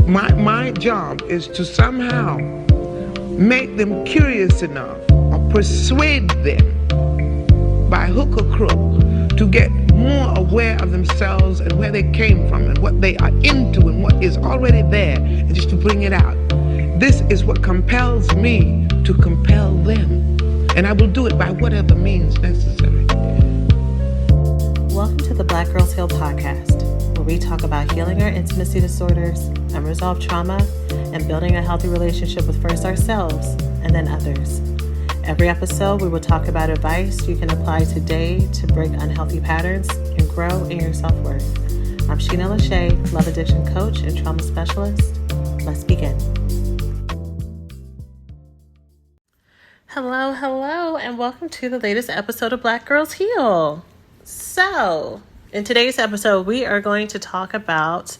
My job is to somehow make them curious enough or persuade them by hook or crook to get more aware of themselves and where they came from and what they are into and what is already there, and just to bring it out. This is what compels me to compel them, and I will do it by whatever means necessary. Welcome to the Black Girls Heal podcast, where we talk about healing our intimacy disorders, unresolved trauma, and building a healthy relationship with first ourselves and then others. Every episode, we will talk about advice you can apply today to break unhealthy patterns and grow in your self-worth. I'm Sheena Lachey, love addiction coach and trauma specialist. Let's begin. Hello, and welcome to the latest episode of Black Girls Heal. So, in today's episode, we are going to talk about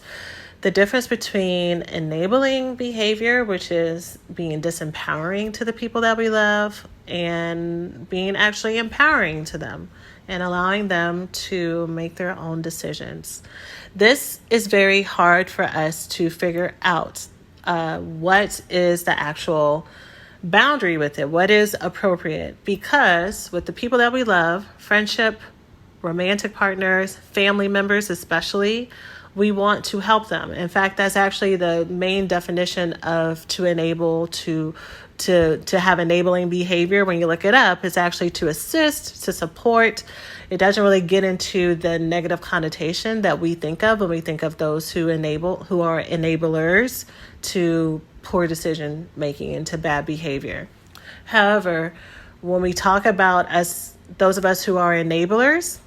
the difference between enabling behavior, which is being disempowering to the people that we love, and being actually empowering to them and allowing them to make their own decisions. This is very hard for us to figure out what is the actual boundary with it, what is appropriate, because with the people that we love, friendship, romantic partners, family members especially, we want to help them. In fact, that's actually the main definition of to enable, to have enabling behavior. When you look it up, it's actually to assist, to support. It doesn't really get into the negative connotation that we think of when we think of those who enable, who are enablers to poor decision making and to bad behavior. However, when we talk about those of us who are enablers,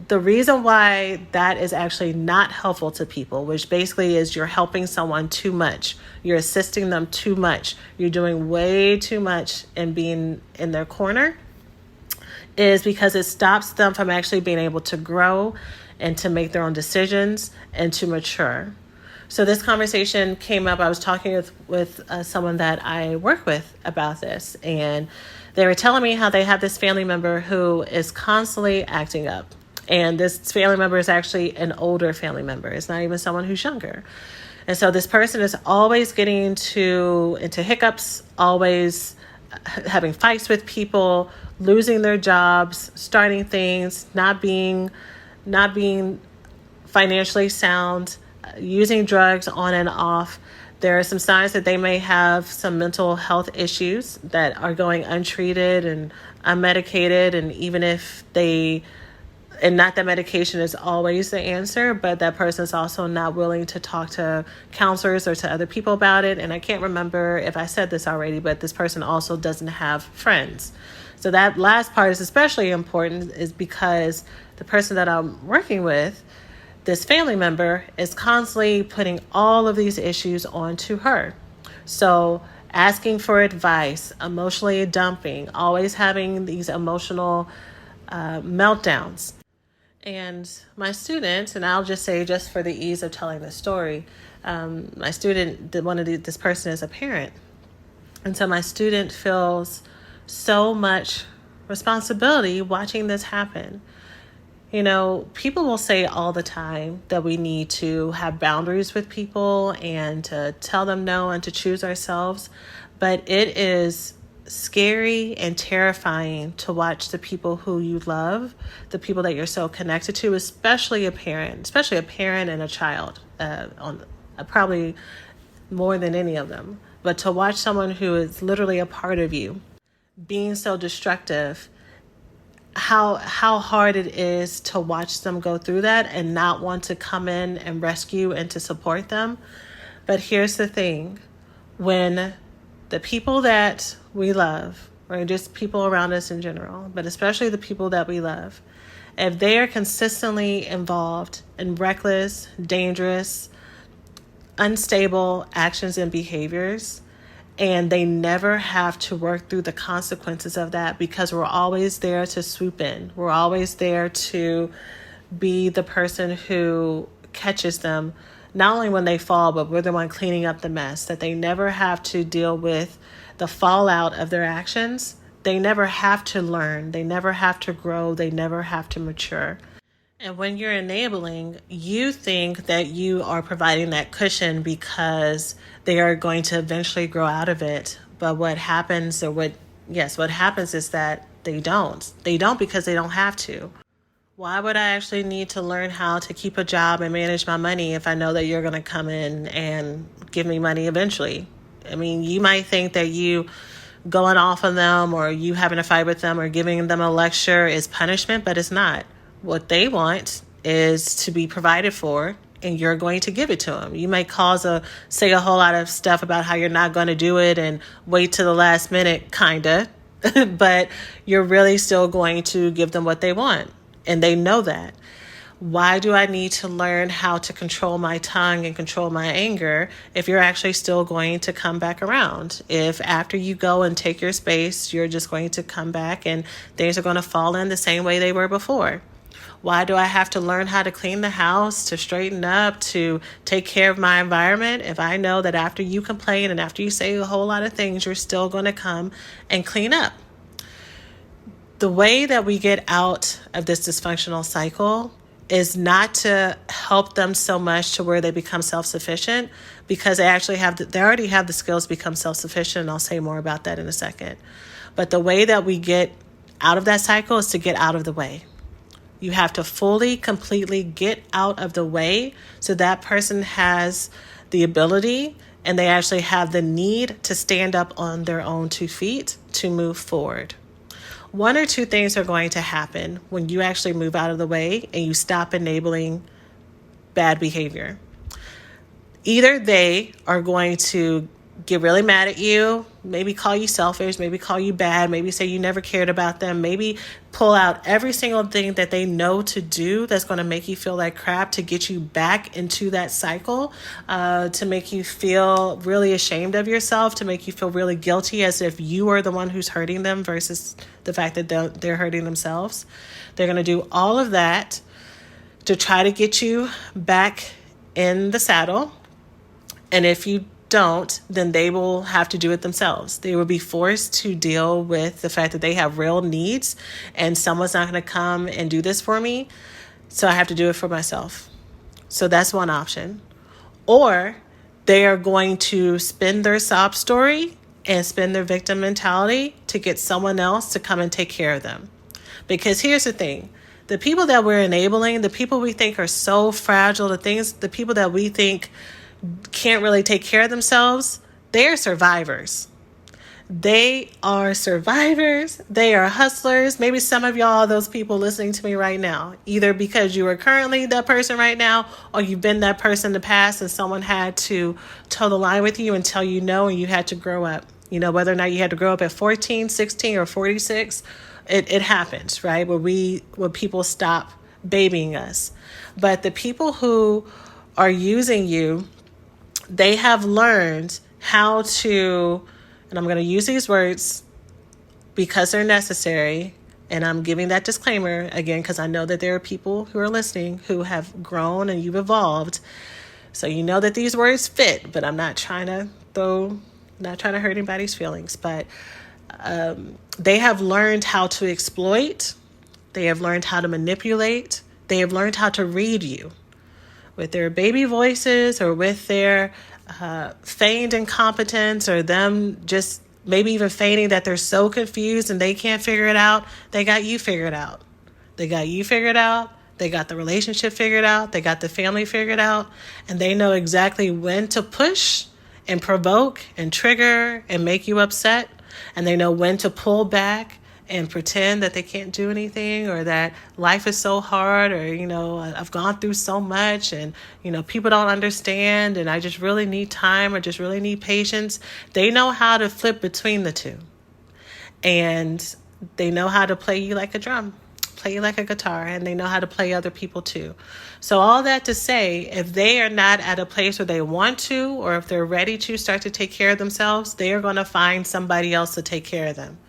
the reason why that is actually not helpful to people, which basically is you're helping someone too much, you're assisting them too much, you're doing way too much and being in their corner, is because it stops them from actually being able to grow and to make their own decisions and to mature. So this conversation came up. I was talking with someone that I work with about this, and they were telling me how they have this family member who is constantly acting up. And this family member is actually an older family member. It's not even someone who's younger. And so this person is always getting into hiccups, always having fights with people, losing their jobs, starting things, not being financially sound, using drugs on and off. There are some signs that they may have some mental health issues that are going untreated and unmedicated. And even if and not that medication is always the answer, but that person is also not willing to talk to counselors or to other people about it. And I can't remember if I said this already, but this person also doesn't have friends. So that last part is especially important, is because the person that I'm working with, this family member, is constantly putting all of these issues onto her. So asking for advice, emotionally dumping, always having these emotional meltdowns. And my student, and I'll just say, just for the ease of telling the story, my student, this person is a parent. And so my student feels so much responsibility watching this happen. You know, people will say all the time that we need to have boundaries with people and to tell them no and to choose ourselves. But it is scary and terrifying to watch the people who you love, the people that you're so connected to, especially a parent and a child, probably more than any of them. But to watch someone who is literally a part of you being so destructive, how hard it is to watch them go through that and not want to come in and rescue and to support them. But here's the thing, when the people that we love, or just people around us in general, but especially the people that we love, if they are consistently involved in reckless, dangerous, unstable actions and behaviors, and they never have to work through the consequences of that, because we're always there to swoop in. We're always there to be the person who catches them, not only when they fall, but we're the one cleaning up the mess, that they never have to deal with the fallout of their actions. They never have to learn. They never have to grow. They never have to mature. And when you're enabling, you think that you are providing that cushion because they are going to eventually grow out of it. But what happens is that they don't. They don't because they don't have to. Why would I actually need to learn how to keep a job and manage my money if I know that you're going to come in and give me money eventually? I mean, you might think that you going off on them or you having a fight with them or giving them a lecture is punishment, but it's not. What they want is to be provided for, and you're going to give it to them. You may say a whole lot of stuff about how you're not going to do it and wait to the last minute, kinda, but you're really still going to give them what they want, and they know that. Why do I need to learn how to control my tongue and control my anger if you're actually still going to come back around? If after you go and take your space, you're just going to come back and things are going to fall in the same way they were before? Why do I have to learn how to clean the house, to straighten up, to take care of my environment if I know that after you complain and after you say a whole lot of things, you're still going to come and clean up? The way that we get out of this dysfunctional cycle is not to help them so much to where they become self-sufficient, because they already have the skills to become self-sufficient, and I'll say more about that in a second. But the way that we get out of that cycle is to get out of the way. You have to fully, completely get out of the way so that person has the ability and they actually have the need to stand up on their own 2 feet to move forward. One or two things are going to happen when you actually move out of the way and you stop enabling bad behavior. Either they are going to get really mad at you, maybe call you selfish, maybe call you bad, maybe say you never cared about them, maybe pull out every single thing that they know to do that's going to make you feel like crap to get you back into that cycle, to make you feel really ashamed of yourself, to make you feel really guilty as if you are the one who's hurting them versus the fact that they're hurting themselves. They're going to do all of that to try to get you back in the saddle. And if you don't, then they will have to do it themselves. They will be forced to deal with the fact that they have real needs and someone's not going to come and do this for me, so I have to do it for myself. So that's one option. Or they are going to spin their sob story and spin their victim mentality to get someone else to come and take care of them. Because here's the thing. The people that we're enabling, the people we think are so fragile, the people that we think can't really take care of themselves, they're survivors. They are survivors. They are hustlers. Maybe some of y'all are those people listening to me right now, either because you are currently that person right now or you've been that person in the past and someone had to toe the line with you and tell you no and you had to grow up. You know, whether or not you had to grow up at 14, 16, or 46, it happens, right? Where people stop babying us. But the people who are using you, they have learned how to, and I'm going to use these words because they're necessary, and I'm giving that disclaimer again because I know that there are people who are listening who have grown and you've evolved. So you know that these words fit, but I'm not trying to hurt anybody's feelings. But they have learned how to exploit. They have learned how to manipulate. They have learned how to read you with their baby voices or with their feigned incompetence, or them just maybe even feigning that they're so confused and they can't figure it out. They got you figured out. They got you figured out. They got the relationship figured out. They got the family figured out. And they know exactly when to push and provoke and trigger and make you upset. And they know when to pull back and pretend that they can't do anything, or that life is so hard, or, you know, I've gone through so much and, you know, people don't understand and I just really need time or just really need patience. They know how to flip between the two. And they know how to play you like a drum, play you like a guitar, and they know how to play other people too. So all that to say, if they are not at a place where they want to, or if they're ready to start to take care of themselves, they are going to find somebody else to take care of them.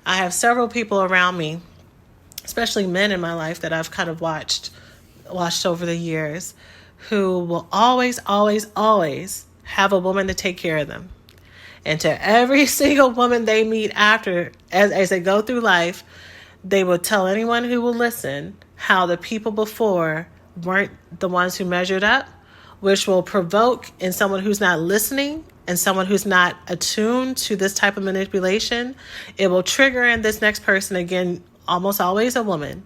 I have several people around me, especially men in my life that I've kind of watched over the years, who will always, always, always have a woman to take care of them. And to every single woman they meet after, as they go through life, they will tell anyone who will listen how the people before weren't the ones who measured up, which will provoke in someone who's not listening and someone who's not attuned to this type of manipulation. It will trigger in this next person, again, almost always a woman,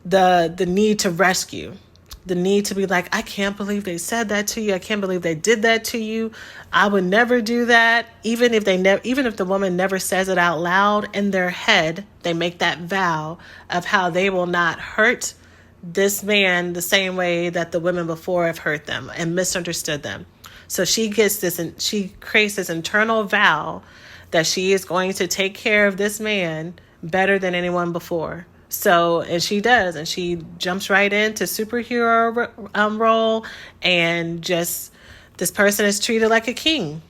the need to rescue, the need to be like, I can't believe they said that to you. I can't believe they did that to you. I would never do that. Even if the woman never says it out loud, in their head, they make that vow of how they will not hurt this man the same way that the women before have hurt them and misunderstood them. So she creates this internal vow that she is going to take care of this man better than anyone before. So, and she does, and she jumps right into superhero role, and just, this person is treated like a king.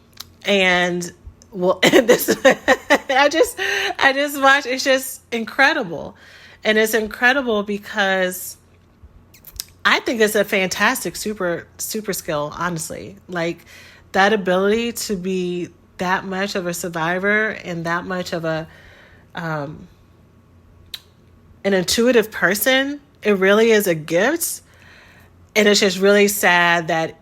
And well, this, I just watch, it's just incredible. And it's incredible because I think it's a fantastic super skill, honestly. Like, that ability to be that much of a survivor and that much of an intuitive person, it really is a gift. And it's just really sad that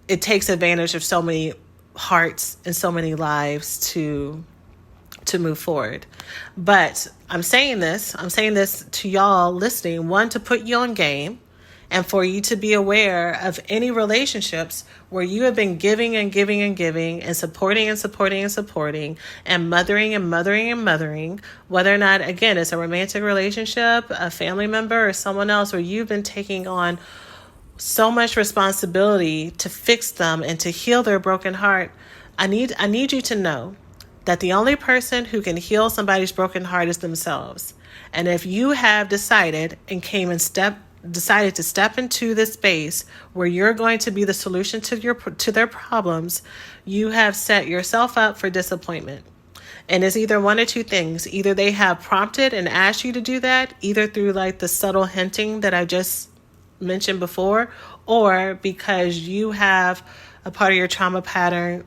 it takes advantage of so many hearts and so many lives to move forward. But I'm saying this to y'all listening, one, to put you on game, and for you to be aware of any relationships where you have been giving and giving and giving and supporting and supporting and supporting and mothering and mothering and mothering, whether or not, again, it's a romantic relationship, a family member, or someone else, where you've been taking on so much responsibility to fix them and to heal their broken heart. I need you to know that the only person who can heal somebody's broken heart is themselves. And if you have decided to step into this space where you're going to be the solution to their problems, you have set yourself up for disappointment. And it's either one or two things. Either they have prompted and asked you to do that, either through like the subtle hinting that I just mentioned before, or because you have a part of your trauma pattern,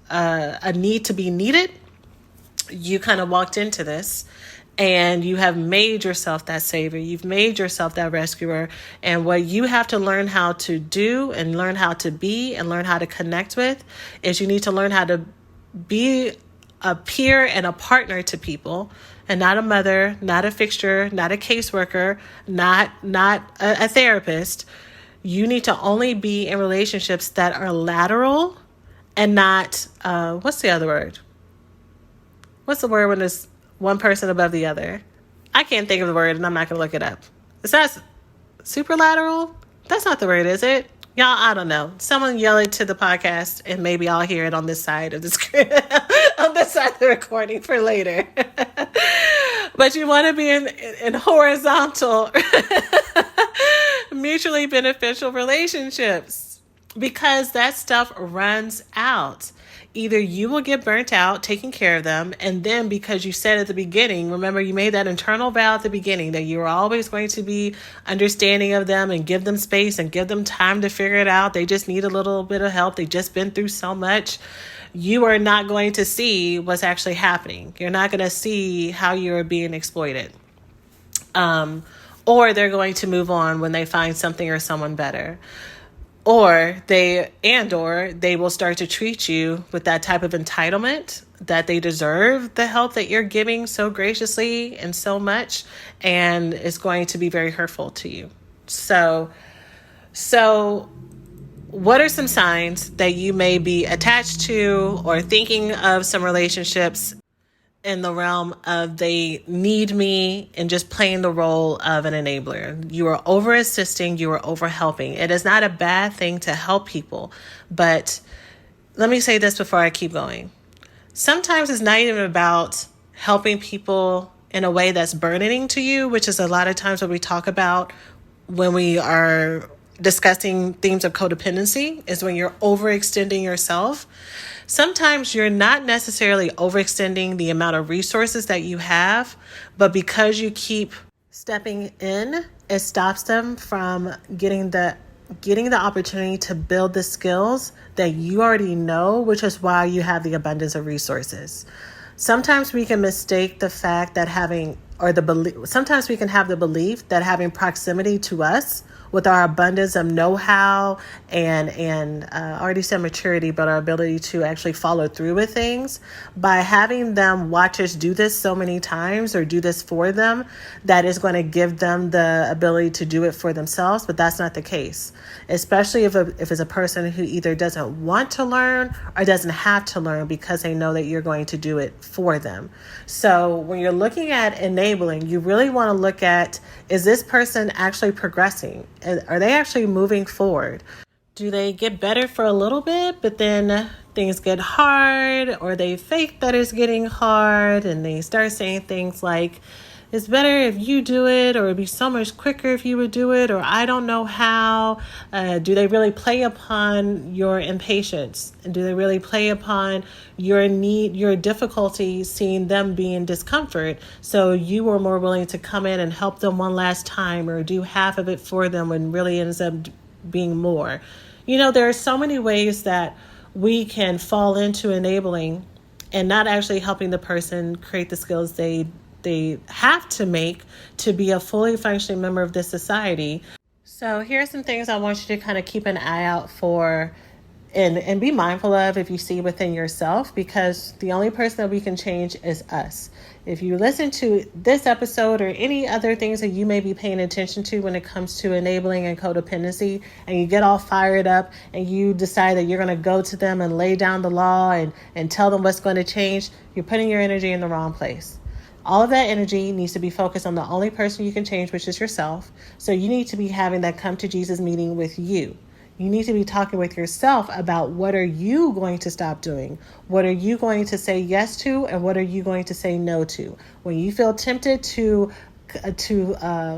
a need to be needed. You kind of walked into this and you have made yourself that savior. You've made yourself that rescuer. And what you have to learn how to do and learn how to be and learn how to connect with is you need to learn how to be a peer and a partner to people, and not a mother, not a fixture, not a caseworker, not a therapist. You need to only be in relationships that are lateral and not, what's the other word? What's the word when there's one person above the other? I can't think of the word, and I'm not going to look it up. Is that superlateral? That's not the word, is it? Y'all, I don't know. Someone yell it to the podcast, and maybe I'll hear it on this side of the screen, on this side of the recording for later. But you want to be in horizontal, mutually beneficial relationships, because that stuff runs out. Either you will get burnt out taking care of them, and then because you said at the beginning, remember you made that internal vow at the beginning that you were always going to be understanding of them and give them space and give them time to figure it out. They just need a little bit of help. They've just been through so much. You are not going to see what's actually happening. You're not going to see how you're being exploited. Or they're going to move on when they find something or someone better. Or they will start to treat you with that type of entitlement that they deserve the help that you're giving so graciously and so much, and it's going to be very hurtful to you. So what are some signs that you may be attached to or thinking of some relationships in the realm of they need me and just playing the role of an enabler? You are over assisting, you are over helping. It is not a bad thing to help people, but let me say this before I keep going. Sometimes it's not even about helping people in a way that's burdening to you, which is a lot of times what we talk about when we are discussing themes of codependency, is when you're overextending yourself. Sometimes you're not necessarily overextending the amount of resources that you have, but because you keep stepping in, it stops them from getting the opportunity to build the skills that you already know, which is why you have the abundance of resources. Sometimes we can mistake the fact that having or the belief. Sometimes we can have the belief that having proximity to us with our abundance of know-how and I already said maturity, but our ability to actually follow through with things, by having them watch us do this so many times or do this for them, that is going to give them the ability to do it for themselves. But that's not the case, especially if it's a person who either doesn't want to learn or doesn't have to learn because they know that you're going to do it for them. So when you're looking at enabling, you really want to look at, is this person actually progressing? Are they actually moving forward? Do they get better for a little bit, but then things get hard, or they fake that it's getting hard and they start saying things like, it's better if you do it, or it'd be so much quicker if you would do it, or I don't know how. Do they really play upon your impatience? And do they really play upon your need, your difficulty, seeing them be in discomfort, so you are more willing to come in and help them one last time or do half of it for them when really ends up being more? There are so many ways that we can fall into enabling and not actually helping the person create the skills they have to make to be a fully functioning member of this society. So here are some things I want you to kind of keep an eye out for and be mindful of if you see within yourself, because the only person that we can change is us. If you listen to this episode or any other things that you may be paying attention to when it comes to enabling and codependency, and you get all fired up and you decide that you're going to go to them and lay down the law and tell them what's going to change, you're putting your energy in the wrong place. All of that energy needs to be focused on the only person you can change, which is yourself. So you need to be having that come to Jesus meeting with you. You need to be talking with yourself about, what are you going to stop doing? What are you going to say yes to? And what are you going to say no to? When you feel tempted to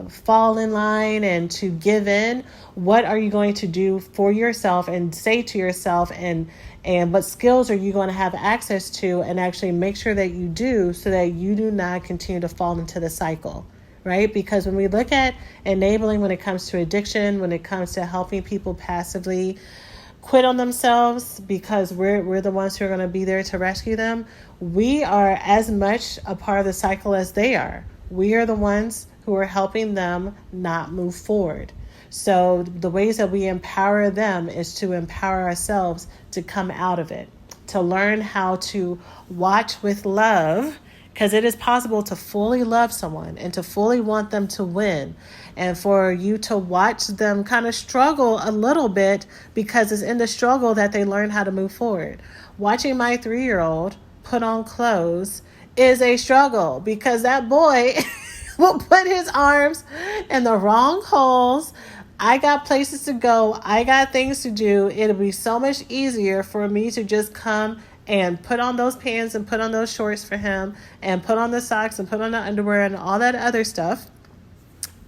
fall in line and to give in, what are you going to do for yourself and say to yourself, and what skills are you going to have access to, and actually make sure that you do, so that you do not continue to fall into the cycle, right? Because when we look at enabling, when it comes to addiction, when it comes to helping people passively quit on themselves because we're the ones who are going to be there to rescue them, we are as much a part of the cycle as they are. We are the ones who are helping them not move forward. So the ways that we empower them is to empower ourselves to come out of it, to learn how to watch with love, because it is possible to fully love someone and to fully want them to win, and for you to watch them kind of struggle a little bit, because it's in the struggle that they learn how to move forward. Watching my 3-year-old put on clothes is a struggle, because that boy will put his arms in the wrong holes. I got places to go. I got things to do. It'll be so much easier for me to just come and put on those pants and put on those shorts for him and put on the socks and put on the underwear and all that other stuff.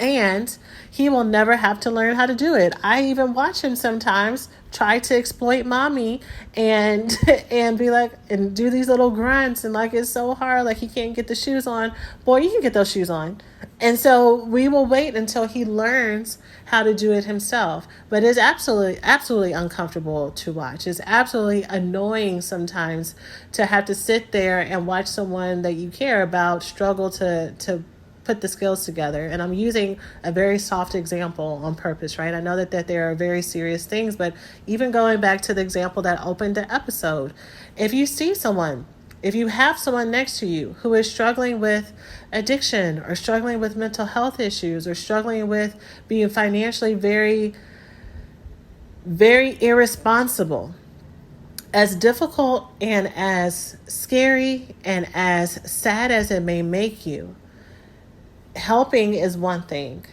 And he will never have to learn how to do it. I even watch him sometimes try to exploit mommy and be like, and do these little grunts, and like, it's so hard, like he can't get the shoes on. Boy, you can get those shoes on. And so we will wait until he learns how to do it himself. But it's absolutely uncomfortable to watch. It's absolutely annoying sometimes to have to sit there and watch someone that you care about struggle to put the skills together. And I'm using a very soft example on purpose, right? I know that there are very serious things, but even going back to the example that opened the episode, if you see someone, if you have someone next to you who is struggling with addiction or struggling with mental health issues or struggling with being financially very, very irresponsible, as difficult and as scary and as sad as it may make you, helping is one thing.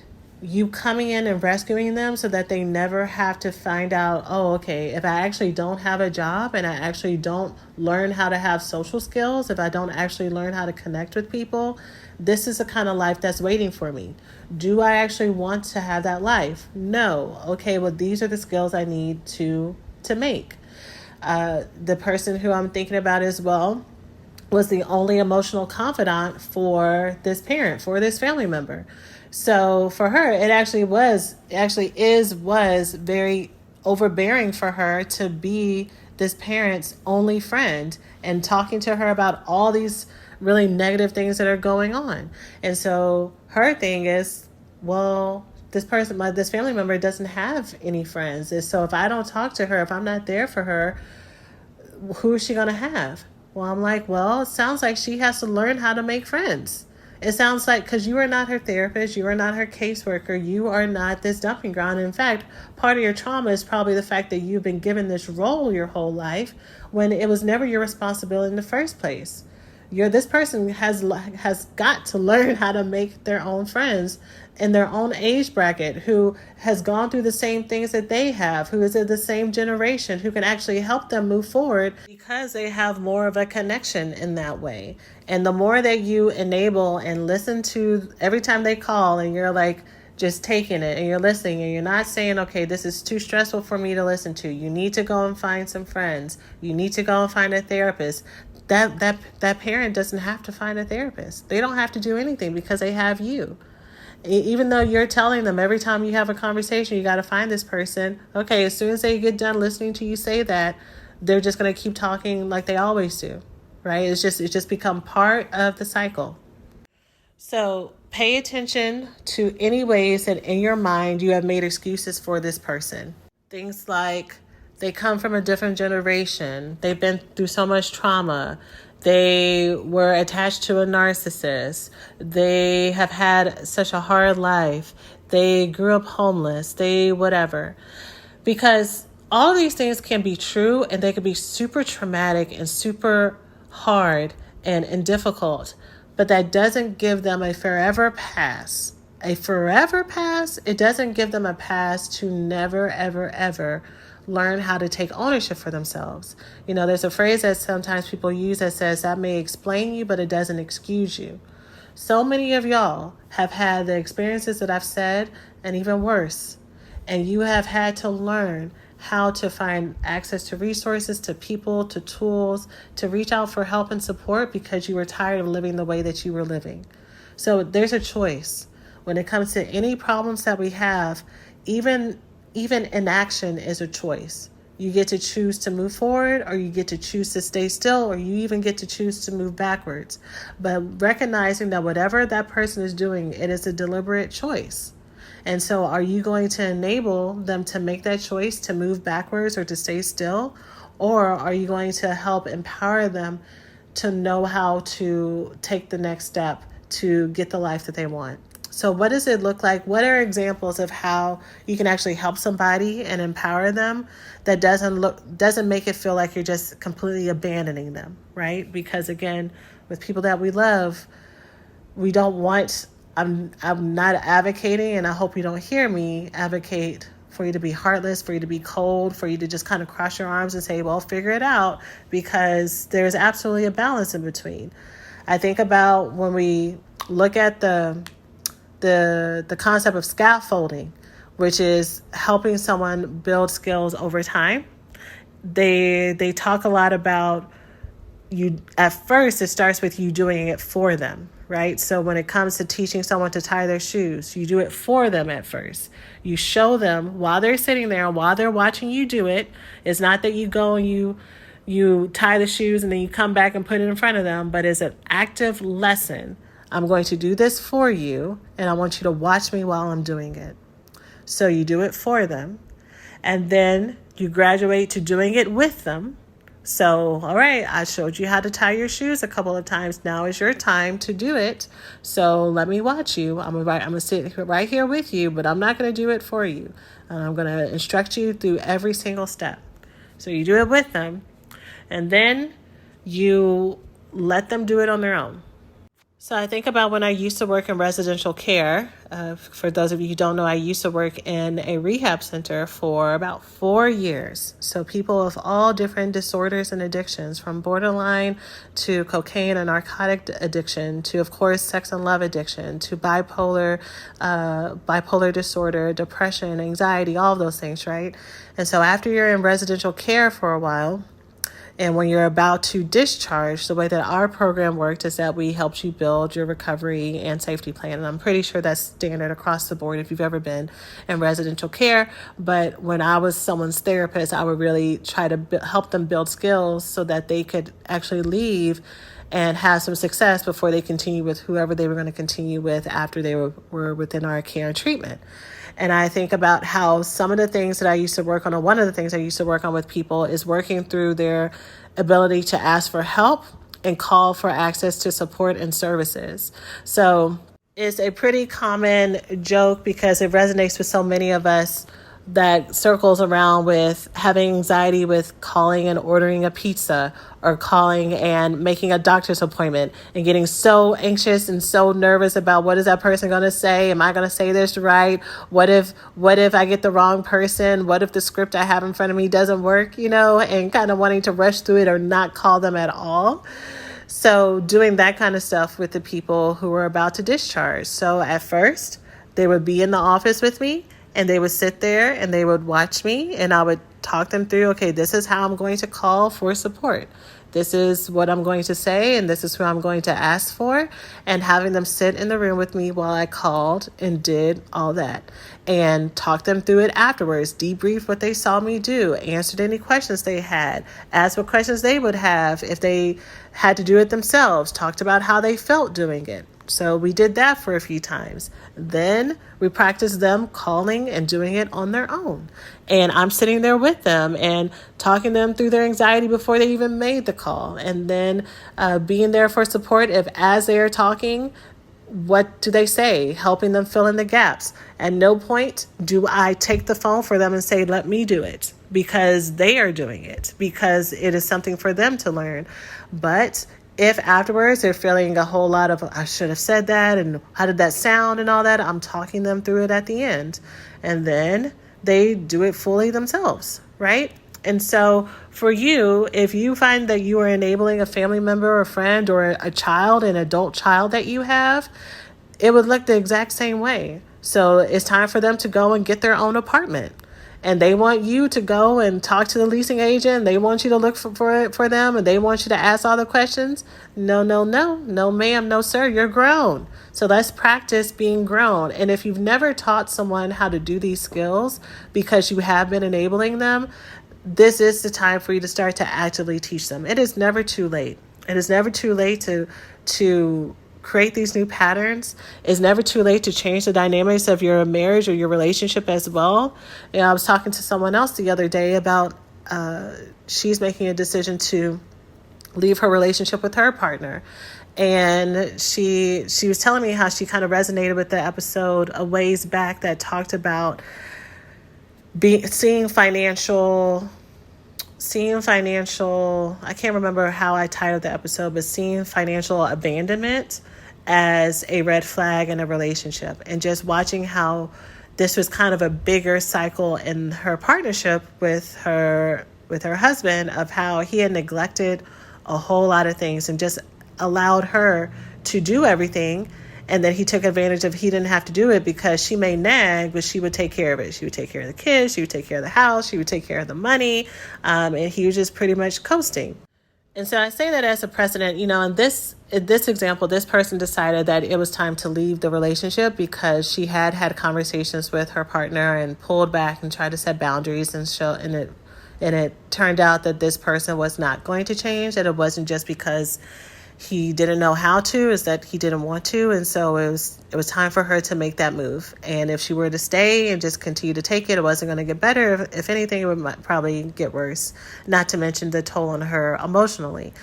You coming in and rescuing them so that they never have to find out, oh, okay, if I actually don't have a job and I actually don't learn how to have social skills, if I don't actually learn how to connect with people, this is the kind of life that's waiting for me. Do I actually want to have that life? No. Okay, well, these are the skills I need to make. The person who I'm thinking about as well was the only emotional confidant for this parent, for this family member. So for her, it was very overbearing for her to be this parent's only friend and talking to her about all these really negative things that are going on. And so her thing is, well, this person, this family member doesn't have any friends. And so if I don't talk to her, if I'm not there for her, who is she going to have? Well, I'm like, well, it sounds like she has to learn how to make friends. It sounds like, because you are not her therapist, you are not her caseworker, you are not this dumping ground. In fact, part of your trauma is probably the fact that you've been given this role your whole life when it was never your responsibility in the first place. This person has got to learn how to make their own friends in their own age bracket, who has gone through the same things that they have, who is of the same generation, who can actually help them move forward because they have more of a connection in that way. And the more that you enable and listen to every time they call, and you're like just taking it and you're listening, and you're not saying, okay, this is too stressful for me to listen to. You need to go and find some friends. You need to go and find a therapist. That parent doesn't have to find a therapist. They don't have to do anything because they have you. Even though you're telling them every time you have a conversation, you got to find this person. Okay, as soon as they get done listening to you say that, they're just going to keep talking like they always do, right? It's just become part of the cycle. So pay attention to any ways that in your mind you have made excuses for this person. Things like they come from a different generation. They've been through so much trauma. They were attached to a narcissist. They have had such a hard life. They grew up homeless. They whatever. Because all these things can be true, and they can be super traumatic and super hard and difficult. But that doesn't give them a forever pass. A forever pass, it doesn't give them a pass to never, ever, ever learn how to take ownership for themselves. You know, there's a phrase that sometimes people use that says, that may explain you, but it doesn't excuse you. So many of y'all have had the experiences that I've said, and even worse. And you have had to learn how to find access to resources, to people, to tools, to reach out for help and support because you were tired of living the way that you were living. So there's a choice. When it comes to any problems that we have, even inaction is a choice. You get to choose to move forward, or you get to choose to stay still, or you even get to choose to move backwards. But recognizing that whatever that person is doing, it is a deliberate choice. And so are you going to enable them to make that choice to move backwards or to stay still? Or are you going to help empower them to know how to take the next step to get the life that they want? So what does it look like? What are examples of how you can actually help somebody and empower them that doesn't make it feel like you're just completely abandoning them, right? Because again, with people that we love, we don't want, I'm not advocating, and I hope you don't hear me advocate for you to be heartless, for you to be cold, for you to just kind of cross your arms and say, well, figure it out, because there's absolutely a balance in between. I think about when we look at the concept of scaffolding, which is helping someone build skills over time. They talk a lot about you. At first, it starts with you doing it for them, right? So when it comes to teaching someone to tie their shoes, you do it for them at first. You show them while they're sitting there, while they're watching you do it. It's not that you go and you tie the shoes and then you come back and put it in front of them, but it's an active lesson. I'm going to do this for you, and I want you to watch me while I'm doing it. So you do it for them, and then you graduate to doing it with them. So, all right, I showed you how to tie your shoes a couple of times. Now is your time to do it. So let me watch you. I'm going to sit right here with you, but I'm not going to do it for you. I'm going to instruct you through every single step. So you do it with them, and then you let them do it on their own. So I think about when I used to work in residential care. For those of you who don't know, I used to work in a rehab center for about 4 years. So people of all different disorders and addictions, from borderline to cocaine and narcotic addiction to, of course, sex and love addiction to bipolar disorder, depression, anxiety, all of those things, right? And so after you're in residential care for a while, and when you're about to discharge, the way that our program worked is that we helped you build your recovery and safety plan. And I'm pretty sure that's standard across the board if you've ever been in residential care. But when I was someone's therapist, I would really try to help them build skills so that they could actually leave and have some success before they continue with whoever they were going to continue with after they were within our care and treatment. And I think about how some of the things that I used to work on, or one of the things I used to work on with people, is working through their ability to ask for help and call for access to support and services. So it's a pretty common joke because it resonates with so many of us, that circles around with having anxiety with calling and ordering a pizza, or calling and making a doctor's appointment and getting so anxious and so nervous about what is that person going to say? Am I going to say this right? What if I get the wrong person? What if the script I have in front of me doesn't work, and kind of wanting to rush through it or not call them at all. So doing that kind of stuff with the people who were about to discharge. So at first, they would be in the office with me, and they would sit there and they would watch me, and I would talk them through, okay, this is how I'm going to call for support. This is what I'm going to say, and this is who I'm going to ask for, and having them sit in the room with me while I called and did all that, and talk them through it afterwards, debrief what they saw me do, answered any questions they had, asked what questions they would have if they had to do it themselves, talked about how they felt doing it. So we did that for a few times. Then we practiced them calling and doing it on their own. And I'm sitting there with them and talking them through their anxiety before they even made the call. And then being there for support if, as they are talking, what do they say? Helping them fill in the gaps. At no point do I take the phone for them and say, let me do it, because they are doing it, because it is something for them to learn. But if afterwards they're feeling a whole lot of, I should have said that, and how did that sound and all that, I'm talking them through it at the end. And then they do it fully themselves, right? And so for you, if you find that you are enabling a family member or friend or a child, an adult child that you have, it would look the exact same way. So it's time for them to go and get their own apartment. And they want you to go and talk to the leasing agent. They want you to look for them, and they want you to ask all the questions. No, ma'am, no, sir, you're grown. So let's practice being grown. And if you've never taught someone how to do these skills because you have been enabling them, this is the time for you to start to actively teach them. It is never too late. It is never too late to create these new patterns. It's never too late to change the dynamics of your marriage or your relationship as well. I was talking to someone else the other day about she's making a decision to leave her relationship with her partner. And she was telling me how she kind of resonated with the episode a ways back that talked about seeing financial, I can't remember how I titled the episode, but seeing financial abandonment as a red flag in a relationship, and just watching how this was kind of a bigger cycle in her partnership with her husband, of how he had neglected a whole lot of things and just allowed her to do everything. And then he took advantage of, he didn't have to do it because she may nag, but she would take care of it. She would take care of the kids. She would take care of the house. She would take care of the money. And he was just pretty much coasting. And so I say that as a precedent, in this example, this person decided that it was time to leave the relationship because she had conversations with her partner and pulled back and tried to set boundaries, and it turned out that this person was not going to change, that it wasn't just because he didn't know how to, is that he didn't want to. And so it was time for her to make that move. And if she were to stay and just continue to take it wasn't going to get better. If anything, it would probably get worse, not to mention the toll on her emotionally.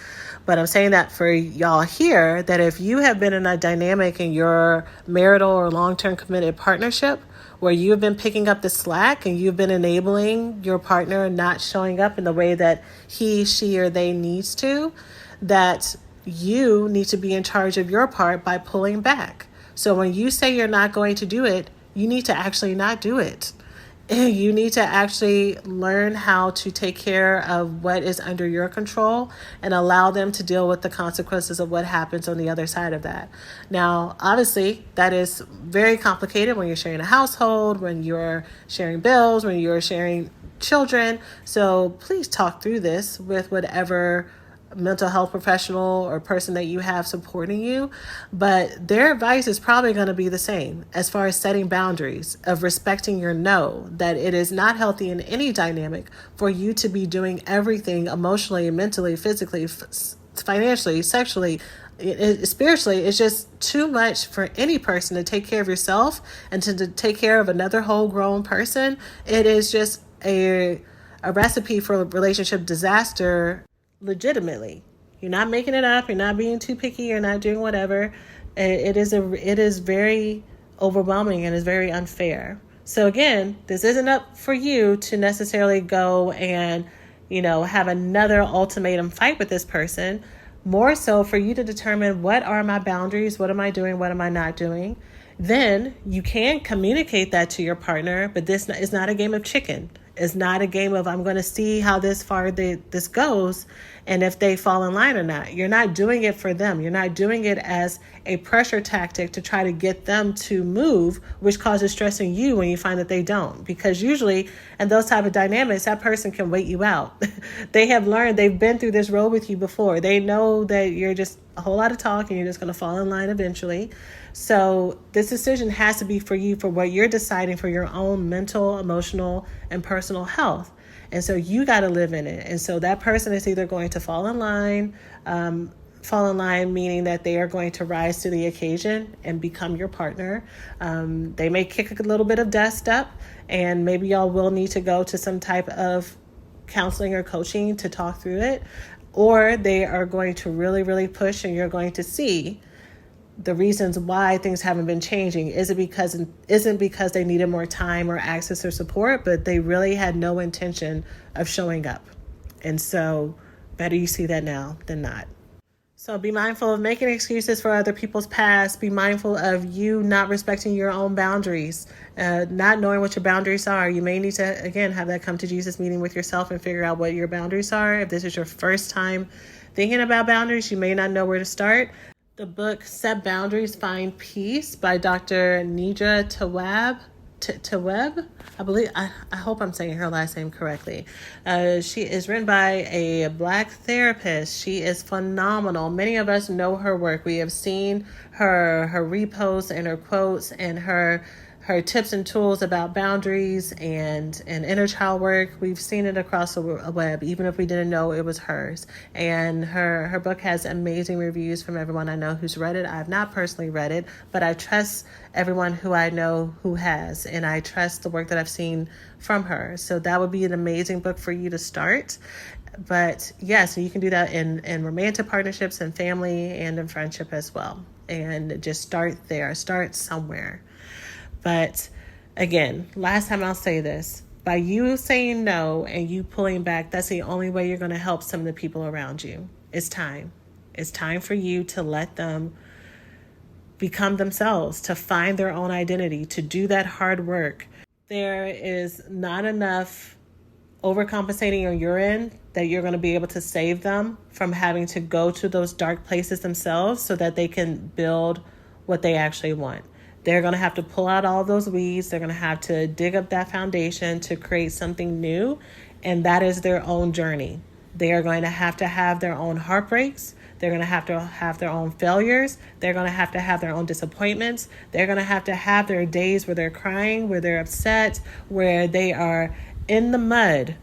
But I'm saying that for y'all here, that if you have been in a dynamic in your marital or long-term committed partnership where you've been picking up the slack and you've been enabling your partner not showing up in the way that he, she, or they needs to, that you need to be in charge of your part by pulling back. So when you say you're not going to do it, you need to actually not do it. You need to actually learn how to take care of what is under your control and allow them to deal with the consequences of what happens on the other side of that. Now, obviously, that is very complicated when you're sharing a household, when you're sharing bills, when you're sharing children. So please talk through this with whatever mental health professional or person that you have supporting you, but their advice is probably going to be the same as far as setting boundaries, of respecting your no, that it is not healthy in any dynamic for you to be doing everything emotionally, mentally, physically, financially, sexually, spiritually. It's just too much for any person to take care of yourself and to take care of another whole grown person. It is just a recipe for relationship disaster, legitimately. You're not making it up. You're not being too picky. You're not doing whatever. It is very overwhelming and is very unfair. So again, this isn't up for you to necessarily go and, have another ultimatum fight with this person. More so for you to determine, what are my boundaries? What am I doing? What am I not doing? Then you can communicate that to your partner, but this is not a game of chicken. It's not a game of, I'm going to see how this goes and if they fall in line or not. You're not doing it for them. You're not doing it as a pressure tactic to try to get them to move, which causes stress in you when you find that they don't. Because usually in those type of dynamics, that person can wait you out. They have learned, they've been through this road with you before. They know that you're just a whole lot of talk and you're just going to fall in line eventually. So this decision has to be for you, for what you're deciding for your own mental, emotional, and personal health. And so you got to live in it. And so that person is either going to fall in line meaning that they are going to rise to the occasion and become your partner. They may kick a little bit of dust up, and maybe y'all will need to go to some type of counseling or coaching to talk through it. Or they are going to really, really push, and you're going to see the reasons why things haven't been changing. Isn't because they needed more time or access or support, but they really had no intention of showing up. And so better you see that now than not. So be mindful of making excuses for other people's past. Be mindful of you not respecting your own boundaries, not knowing what your boundaries are. You may need to, again, have that come to Jesus meeting with yourself and figure out what your boundaries are. If this is your first time thinking about boundaries, you may not know where to start. The book Set Boundaries, Find Peace by Dr. Nidra Taweb. I hope I'm saying her last name correctly. She is written by a Black therapist. She is phenomenal. Many of us know her work. We have seen her reposts and her quotes and her tips and tools about boundaries and inner child work. We've seen it across the web, even if we didn't know it was hers. And her book has amazing reviews from everyone I know who's read it. I have not personally read it, but I trust everyone who I know who has, and I trust the work that I've seen from her. So that would be an amazing book for you to start. But yes, you can do that in romantic partnerships and family and in friendship as well. And just start there. Start somewhere. But again, last time I'll say this, by you saying no and you pulling back, that's the only way you're going to help some of the people around you. It's time. It's time for you to let them become themselves, to find their own identity, to do that hard work. There is not enough overcompensating on your end that you're going to be able to save them from having to go to those dark places themselves so that they can build what they actually want. They're going to have to pull out all those weeds. They're going to have to dig up that foundation to create something new. And that is their own journey. They are going to have their own heartbreaks. They're going to have their own failures. They're going to have their own disappointments. They're going to have their days where they're crying, where they're upset, where they are in the mud,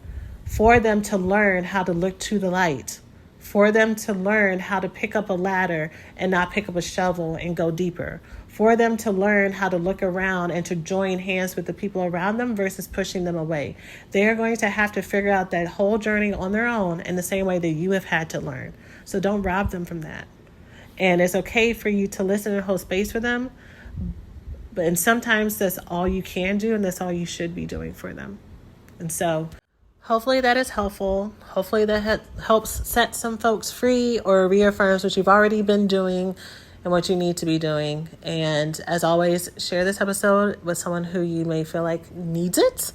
for them to learn how to look to the light, for them to learn how to pick up a ladder and not pick up a shovel and go deeper, for them to learn how to look around and to join hands with the people around them versus pushing them away. They are going to have to figure out that whole journey on their own in the same way that you have had to learn. So don't rob them from that. And it's okay for you to listen and hold space for them. And sometimes that's all you can do, and that's all you should be doing for them. And so hopefully that is helpful. Hopefully that helps set some folks free or reaffirms what you've already been doing and what you need to be doing. And as always, share this episode with someone who you may feel like needs it,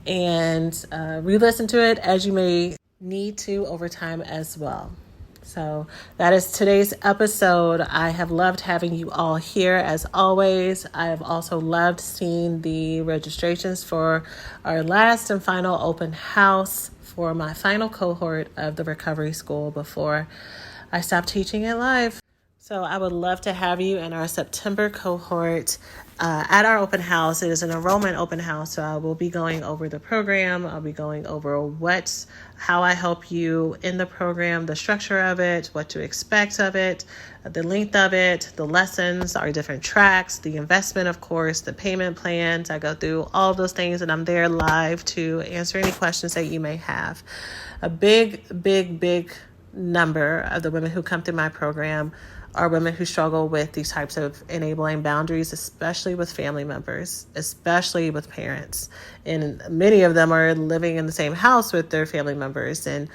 and re-listen to it as you may need to over time as well. So that is today's episode. I have loved having you all here as always. I have also loved seeing the registrations for our last and final open house for my final cohort of the recovery school before I stop teaching it live. So I would love to have you in our September cohort at our open house. It is an enrollment open house, so I will be going over the program. I'll be going over how I help you in the program, the structure of it, what to expect of it, the length of it, the lessons, our different tracks, the investment, of course, the payment plans. I go through all of those things, and I'm there live to answer any questions that you may have. A big number of the women who come through my program are women who struggle with these types of enabling boundaries, especially with family members, especially with parents. And many of them are living in the same house with their family members. And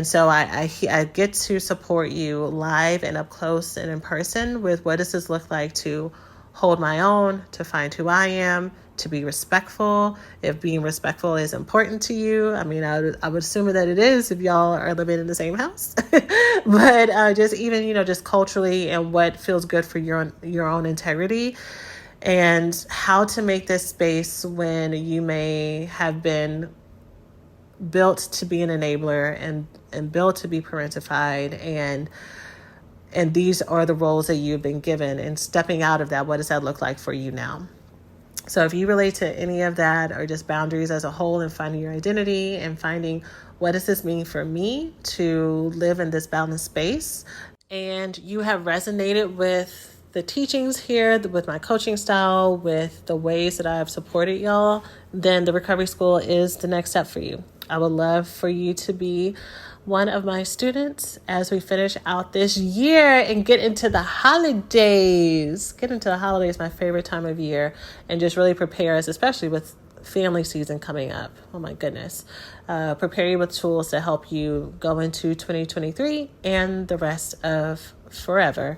so I get to support you live and up close and in person with what does this look like to hold my own, to find who I am, to be respectful. If being respectful is important to you, I mean, I would assume that it is if y'all are living in the same house. But just even, just culturally and what feels good for your own integrity, and how to make this space when you may have been built to be an enabler and built to be parentified, and these are the roles that you've been given, and stepping out of that, what does that look like for you now? So if you relate to any of that, or just boundaries as a whole, and finding your identity and finding what does this mean for me to live in this balanced space, and you have resonated with the teachings here, with my coaching style, with the ways that I've supported y'all, then the Recovery School is the next step for you. I would love for you to be one of my students as we finish out this year and get into the holidays. Get into the holidays, my favorite time of year, and just really prepare us, especially with family season coming up. Oh my goodness. Prepare you with tools to help you go into 2023 and the rest of forever,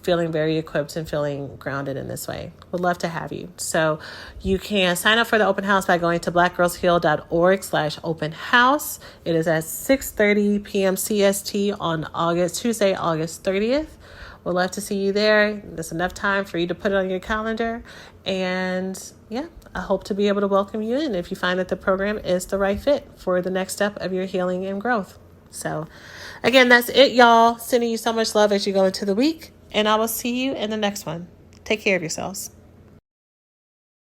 feeling very equipped and feeling grounded in this way. Would love to have you. So you can sign up for the open house by going to blackgirlsheal.org/open house. It is at 6:30 p.m. CST on Tuesday, August 30th. Would love to see you there. There's enough time for you to put it on your calendar. And yeah, I hope to be able to welcome you in if you find that the program is the right fit for the next step of your healing and growth. So again, that's it, y'all. Sending you so much love as you go into the week. And I will see you in the next one. Take care of yourselves.